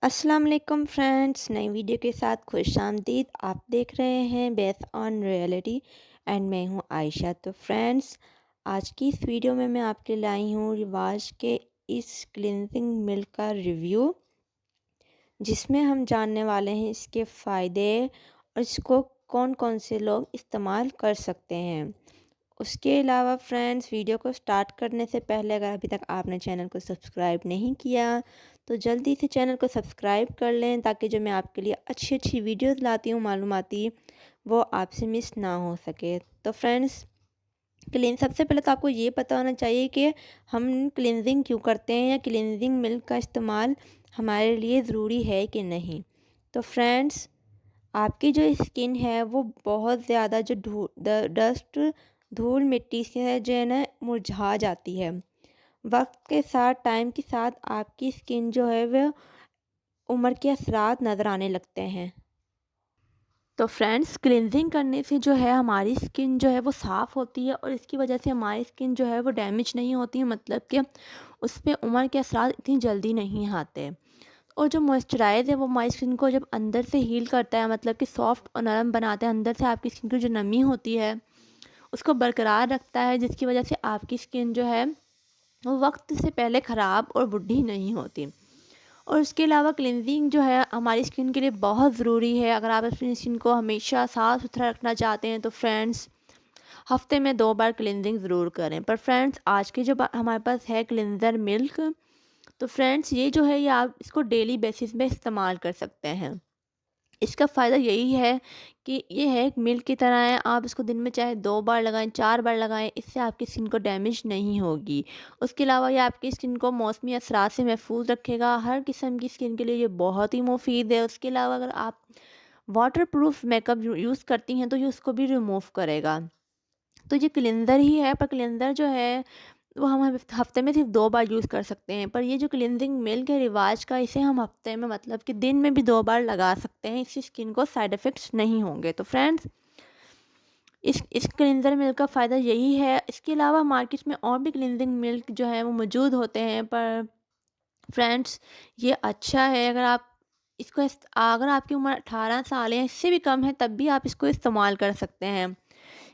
अस्सलाम वालेकुम फ्रेंड्स, नई वीडियो के साथ खुशामदीद। आप देख रहे हैं बेस्ड ऑन रियलिटी एंड मैं हूं आयशा। तो फ्रेंड्स, आज की इस वीडियो में मैं आपके लिए लाई हूं रिवाज के इस क्लिनजिंग मिल्क का रिव्यू, जिसमें हम जानने वाले हैं इसके फ़ायदे और इसको कौन कौन से लोग इस्तेमाल कर सकते हैं। उसके अलावा फ्रेंड्स, वीडियो को स्टार्ट करने से पहले अगर अभी तक आपने चैनल को सब्सक्राइब नहीं किया तो जल्दी से चैनल को सब्सक्राइब कर लें, ताकि जो मैं आपके लिए अच्छी अच्छी वीडियोस लाती हूँ मालूमाती, वो आपसे मिस ना हो सके। तो फ्रेंड्स, सबसे पहले तो आपको ये पता होना चाहिए कि हम क्लिनजिंग क्यों करते हैं या क्लिनजिंग मिल्क का इस्तेमाल हमारे लिए ज़रूरी है कि नहीं। तो फ्रेंड्स, आपकी जो स्किन है वो बहुत ज़्यादा जो डस्ट धूल मिट्टी से है जो है ना मुरझा जाती है। वक्त के साथ, टाइम के साथ आपकी स्किन जो है वह उम्र के असरात नज़र आने लगते हैं। तो फ्रेंड्स, क्लिनजिंग करने से जो है हमारी स्किन जो है वो साफ़ होती है और इसकी वजह से हमारी स्किन जो है वो डैमेज नहीं होती है, मतलब कि उस पे उम्र के असरात इतनी जल्दी नहीं आते। और जो मॉइस्चराइज़ है वो हमारी स्किन को जब अंदर से हील करता है, मतलब कि सॉफ्ट और नरम बनाता है, अंदर से आपकी स्किन की जो नमी होती है उसको बरकरार रखता है, जिसकी वजह से आपकी स्किन जो है वो वक्त से पहले ख़राब और बुढ़ी नहीं होती। और उसके अलावा क्लिनजिंग जो है हमारी स्किन के लिए बहुत ज़रूरी है। अगर आप अपनी स्किन को हमेशा साफ़ सुथरा रखना चाहते हैं तो फ्रेंड्स, हफ्ते में 2 बार क्लिनजिंग ज़रूर करें। पर फ्रेंड्स, आज की जो हमारे पास है क्लिनज़र मिल्क, तो फ्रेंड्स ये जो है ये आप इसको डेली बेसिस में इस्तेमाल कर सकते हैं। इसका फ़ायदा यही है कि ये है एक मिल्क की तरह है, आप इसको दिन में चाहे 2 बार लगाएं, 4 बार लगाएं, इससे आपकी स्किन को डैमेज नहीं होगी। उसके अलावा ये आपकी स्किन को मौसमी असरात से महफूज रखेगा। हर किस्म की स्किन के लिए ये बहुत ही मुफीद है। उसके अलावा अगर आप वाटर प्रूफ मेकअप यूज़ करती हैं तो ये उसको भी रिमूव करेगा। तो ये क्लिनज़र ही है, पर क्लिनज़र जो है वो हम हफ्ते में सिर्फ 2 बार यूज़ कर सकते हैं। पर ये जो क्लिनजिंग मिल्क है रिवाज का, इसे हम हफ्ते में मतलब कि दिन में भी 2 बार लगा सकते हैं। इससे स्किन को साइड इफ़ेक्ट्स नहीं होंगे। तो फ्रेंड्स, इस क्लिनजर मिल्क का फ़ायदा यही है। इसके अलावा मार्केट में और भी क्लिनजिंग मिल्क जो है वो मौजूद होते हैं, पर फ्रेंड्स ये अच्छा है अगर आप अगर आपकी उम्र 18 साल है, इससे भी कम है, तब भी आप इसको इस्तेमाल कर सकते हैं।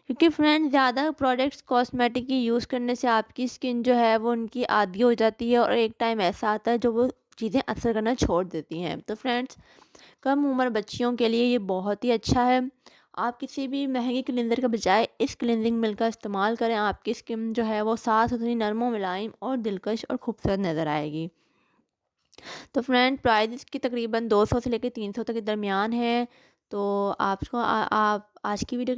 क्योंकि फ्रेंड्स, ज़्यादा प्रोडक्ट्स कॉस्मेटिक की यूज़ करने से आपकी स्किन जो है वो उनकी आदी हो जाती है और एक टाइम ऐसा आता है जो वो चीज़ें असर करना छोड़ देती हैं। तो फ्रेंड्स, कम उम्र बच्चियों के लिए ये बहुत ही अच्छा है। आप किसी भी महंगी क्लिनजर के बजाय इस क्लिनजिंग मिल्क का इस्तेमाल करें, आपकी स्किन जो है वो साफ़ सुथरी, नरम और मुलायम और दिलकश और खूबसूरत नज़र आएगी। तो फ्रेंड, प्राइस इसकी तकरीबन 200 से लेकर 300 तक के दरमियान है। तो आपको आप आज की वीडियो